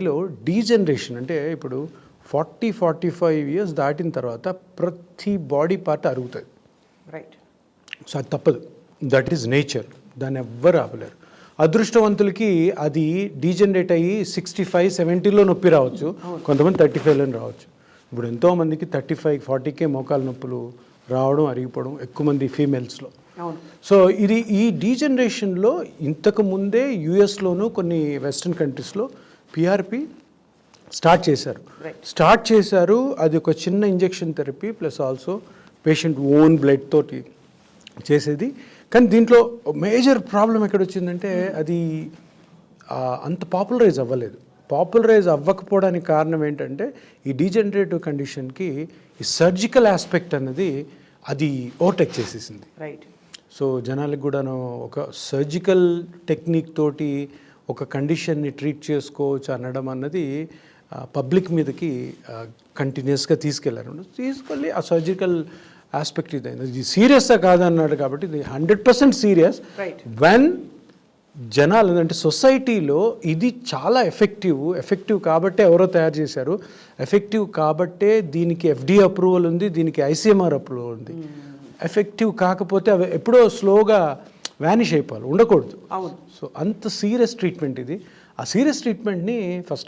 లో డీజనరేషన్ అంటే ఇప్పుడు 45 ఇయర్స్ దాటిన తర్వాత ప్రతి బాడీ పార్ట్ అరుగుతుంది. రైట్. సో అది తప్పదు, దట్ ఈజ్ నేచర్, దాన్ని ఎవ్వరు ఆపలేరు. అదృష్టవంతులకి అది డీజనరేట్ అయ్యి 65-70లో నొప్పి రావచ్చు, కొంతమంది 35లో రావచ్చు. ఇప్పుడు ఎంతోమందికి 35-40కే మోకాలు నొప్పులు రావడం, అరిగిపోవడం ఎక్కువ మంది ఫీమేల్స్లో. సో ఈ డీజనరేషన్లో ఇంతకు ముందే యుఎస్లోను కొన్ని వెస్ట్రన్ కంట్రీస్లో పిఆర్పి స్టార్ట్ చేశారు. అది ఒక చిన్న injection therapy plus also patient own blood తోటి చేసేది. కానీ దీంట్లో మేజర్ ప్రాబ్లం ఎక్కడ వచ్చిందంటే అది అంత పాపులరైజ్ అవ్వలేదు. పాపులరైజ్ అవ్వకపోవడానికి కారణం ఏంటంటే ఈ డీజనరేటివ్ కండిషన్కి ఈ సర్జికల్ ఆస్పెక్ట్ అన్నది అది ఓవర్టేక్ చేసేసింది. రైట్. సో జనాలకు కూడాను ఒక సర్జికల్ టెక్నిక్ తోటి ఒక కండిషన్ని ట్రీట్ చేసుకోవచ్చు అనడం అన్నది పబ్లిక్ మీదకి కంటిన్యూస్గా తీసుకెళ్ళి ఆ సర్జికల్ ఆస్పెక్ట్ ఇదైంది. ఇది సీరియస్గా కాదన్నాడు కాబట్టి ఇది 100% సీరియస్. వెన్ జనాలు అంటే సొసైటీలో ఇది చాలా ఎఫెక్టివ్ కాబట్టే ఎవరో తయారు చేశారు, ఎఫెక్టివ్ కాబట్టే దీనికి FDA అప్రూవల్ ఉంది, దీనికి ICMR అప్రూవల్ ఉంది. ఎఫెక్టివ్ కాకపోతే అవి ఎప్పుడో స్లోగా వ్యానిష్ అయిపోవాలి, ఉండకూడదు. అవును. సో అంత సీరియస్ ట్రీట్మెంట్ ఇది. ఆ సీరియస్ ట్రీట్మెంట్ని ఫస్ట్